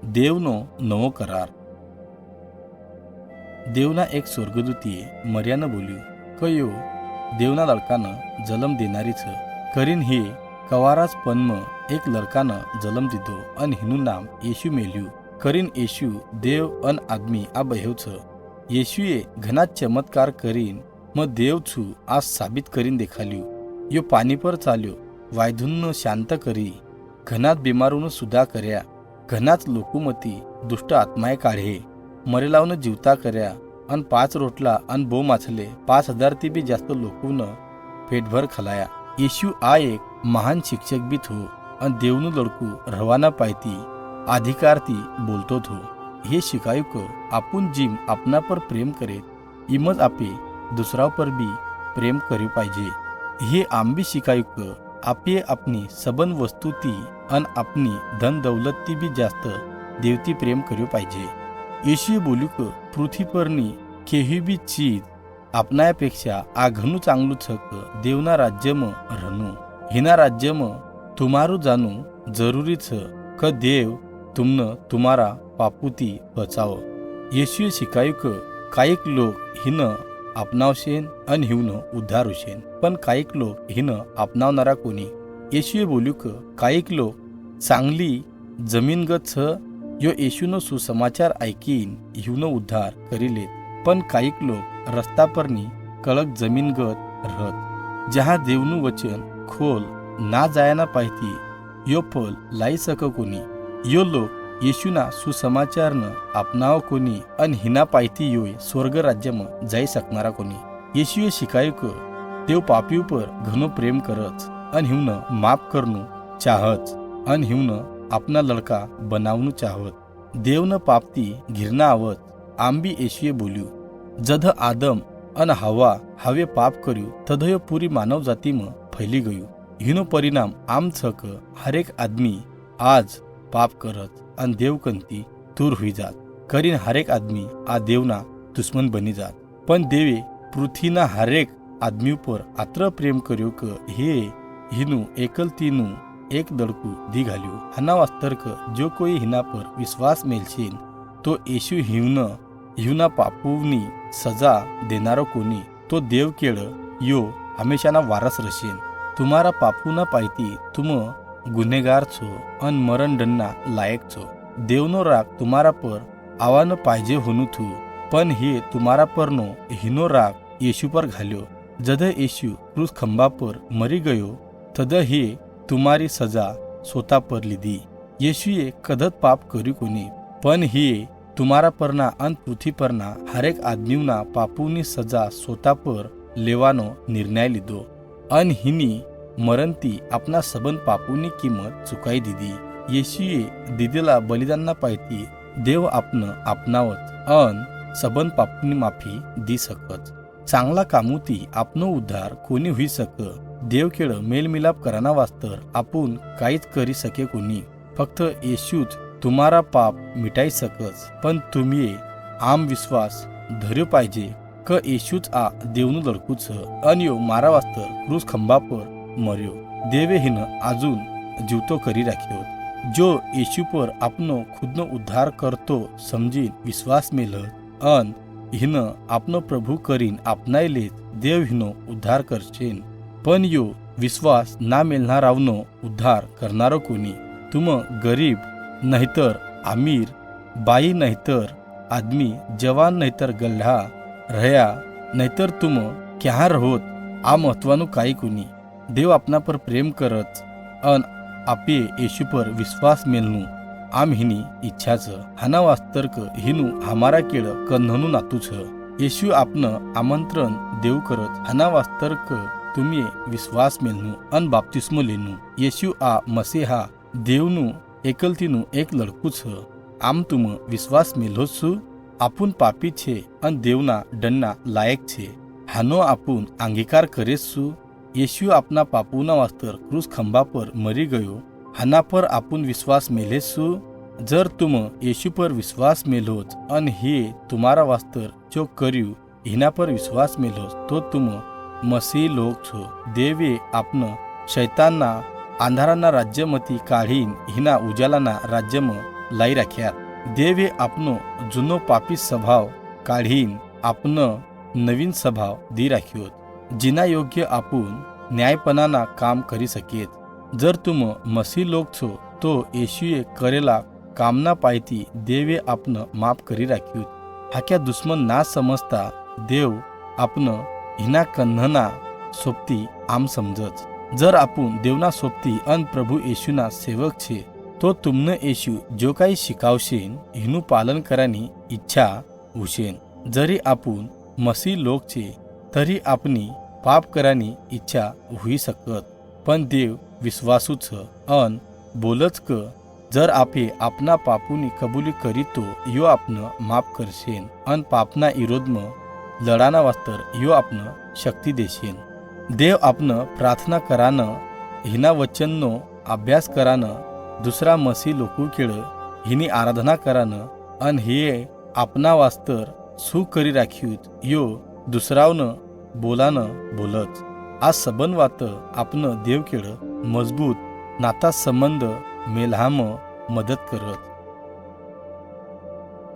દેવનો નવો કરાર. દેવના એક સ્વર્ગદૂતીએ મરિયાને બોલ્યું, કયો દેવના લડકાને જલમ દેનારી છે કરીને હે કવારાજ પનમાં એક લડકાને જલમ દીધો અને એનું નામ યેશુ મેલ્યું કરીને યેશુ દેવ અન આદમી આ બહેવ છે. યેશુએ ઘણા ચમત્કાર કરીને મેં દેવ છું આ સાબિત કરીને દેખાડ્યું. યો પાણી પર ચાલ્યો, વાયધુનનો શાંત કરી, ઘણા જ બીમારોનો સુધા કર્યા, ઘણા જ લોકોમાંથી દુષ્ટ આત્માએ કાઢે, મરેલાઓને જીવતા કર્યા અને 5 રોટલા અને 2 માછલે 5000થી બી જાસ્ત લોકોને પેટભર ખલાયા. યેશુ આ એક મહાન શિક્ષક બી થો અને દેવનું લડકું રવાના પાયથી અધિકારથી બોલતો થો. हे શીખાયું કે આપણ જીમ આપના પર પ્રેમ કરે એમ જ આપે દુસરા પર બી પ્રેમ કર્યું પાहिजे. हे આમ બી શીખાયું કે આપે આપની સંબંધ વસ્તુથી અને આપની ધન દૌલતથી બી જાસ્ત દેવથી પ્રેમ કર્યો પાहिजे. યેશુએ બોલ્યું કે પૃથ્વી પરની કેવી બી ચીજ આપનાયાપેક્ષા આ ઘણું ચાંગલું છે કે દેવના રાજ્યમાં રહેવું. હિના રાજ્યમાં તમારું જાણવું જરૂરી છે કે દેવ તમને તમારા પાપોથી બચાવો. યેશુએ શીખાયું કે કાંઈક લોક હિને अपनावशे आणि हिवनं उद्धार होशेन, पण काहीक लोक हिनं अपनावणारा कोणी. येशूए बोल्યું કે કાંઈક લોક ચાંગલી જમીનગત છ યો येशूનો સુસમાચાર ऐकीन हिवનો ઉદ્ધાર કરી લેત, પણ કાંઈક લોક રસ્તા પરની કળક જમીનગત રહત, જ્યાં દેવનું વચન ખોલ ના જાયના પાયથી યો ફળ લાવી શકે કોની. યો લોક येशूના સુસમાચારને अपनाव कोणी અને हिना પાયથી યોય સ્વર્ગ રાજ્યમાં જઈ શકનારા કોની. येशूએ શીખાયું કે દેવ પાપી ઉપર ઘણો પ્રેમ કરત અને हिवને માફ કરનું ચાહત અને हिवને આપના લડકા બનાવનું ચાહત. દેવને પાપથી ઘિરના આવત. આમ બી येशूએ બોલ્યું, જદ આદમ અને હવા હવે પાપ કર્યું તદયો પૂરી માનવ જાતિમાં ફેલી ગયું. हिનો પરિણામ આમ છે કે હરેક આદમી આજ પાપ કરત અને દેવ કંતી દૂર હોઈ જાત કરીને હરેક આદમી આ દેવના દુશ્મન બની જાત. પણ દેવે પૃથ્વીના હરેક આદમી ઉપર આત્ર પ્રેમ કર્યો કે હે હિનું એકલતીનું એક દડકું દી ઘાલ્યું. આના વાસ્તર કે જો કોઈ હિના પર વિશ્વાસ મેલશે તો येशू हिवના પાપોની સજા દેનારો કોની, તો દેવ કેળ યો હંમેશાના વારસ રહેશે. તમારા પાપોના પાયથી तुम ગુનેગાર છો અને મરણ દંડના લાયક છો. દેવનો રાગ તમારા પર આવવાનો પાहिजे હોનું થયું, પણ હે તમારા પરનો હિનો રાગ येशू પર ઘાલ્યો. જદ येशू ક્રૂસ ખંભા પર મરી ગયો તદ હે તમારી સજા સોતા પર લીધી. येशूએ કદત પાપ કર્યું કોની, પણ હે તમારા પરના અને પૃથ્વી પરના હરેક આદમીના પાપોની સજા સોતા પર લેવાનો નિર્ણય લીધો અને હિની મરણથી આપના સંબંધ પાપોની કિંમત ચૂકાઈ દીધી. येशूએ દીધેલા બલિદાનના પાયથી દેવ આપને આપનાવત અન સંબંધ પાપની માફી દી શકત. ચાંગલા કામોથી આપનો ઉદ્ધાર કોની હોઈ શકે. દેવ કેળ મેલમિલાપ કરાના વાસ્તર આપણ કાંઈ જ કરી શકે કોની. ફક્ત येशू જ તમારા પાપ મિટાઈ શકસ. પણ તમે આમ વિશ્વાસ ધર્યો પાहिजे કે येशू જ આ દેવનું લડકું છે અને યો મારા વાસ્તર ક્રૂસ ખંભા પર મર્યો. દેવે હિને આજૂન જીવતો કરી રાખ્યો. જો येशू પર આપનો ખુદનો ઉદ્ધાર કરતો સમજી વિશ્વાસ મેળત અન હિને આપનો પ્રભુ કરીને આપનાઈ લેત, દેવ હિનો ઉદ્ધાર કરશે. પણ યો વિશ્વાસ ના મેળનારાવનો ઉદ્ધાર કરનારો કોની. तुम ગરીબ નહીતર આમીર, બાઈ નહીતર આદમી, જવાન નહીતર ગલ્હા રહ્યા નહીતર तुम ક્યાં રહોત, આ મહત્વનું કાંઈ કોની. દેવ આપના પર પ્રેમ કરત અન આપે येशू પર વિશ્વાસ મેલનું આમ હિની ઈચ્છા છે. આના વાસ્તર કે હિનું હમારા કેળ કંધનું નાતું છે. येशू આપને આમંત્રણ દેવ કરત. આના વાસ્તર કે તમે વિશ્વાસ મેલનું અન બાપ્તિસ્મો લેનું. येशू આ મસીહા દેવનું એકલતીનું એક લડકું છે. આમ તુમ વિશ્વાસ મેલો છું. આપણ પાપી છે અને દેવના દંડના લાયક છે. હાનો આપણ અંગીકાર કરે છું. येशू આપના પાપોના વાસ્તર ક્રૂસ ખંભા પર મરી ગયો. આના પર આપણ વિશ્વાસ મેલે છું. જર तुम येशू પર વિશ્વાસ મેલોત અને હે તમારા વાસ્તર જો કર્યું એના પર વિશ્વાસ મેલોત તો तुम મસીહ લોક છો. દેવે આપને શૈતાનના અંધારાના રાજ્યમાંથી કાઢીને હિના ઉજાલાના રાજ્યમાં लाई राख्यात। देव हे आपनो जुनो पापी स्वभाव काढीन आपनो नवीन स्वभाव दी राख्योत, जिना योग्य आपून न्यायपणाना काम करी सकेत। जर तुम मसीह लोग छो तो येशुए करेला कामना पायती देवे आपन माफ करी राख्यूत। हाक्या दुश्मन ना समजता देव आपन हिना कन्हना सोबती आम समजच। जर आपण देवना सोबती अन प्रभु येशूना सेवक छे तो तुमने येशू जो काही शिकावशेन हिनु पालन करानी इच्छा हुशेन। जरी आपण मसीह लोक छे तरी आपनी पाप करानी इच्छा हुई सकत, पण देव विश्वासू छ अन बोलच क जर आपे आपना पापूनी कबूली करी तो यो आपन माफ करशेन अन पापना विरोधमा लढाना वास्तर यो आपन शक्ती देशेन। देव आपन प्रार्थना करानं हिना वचननो अभ्यास करानं दुसरा मसीह लोकू केळ हिनी आराधना करानं अन हे आपना वास्तर सुख करी राख्यूत यो दुसरावनं बोलानं बोलच। आज सबन वात आपण देव केळ मजबूत नाता संबंध मेल्हाम मदत करत।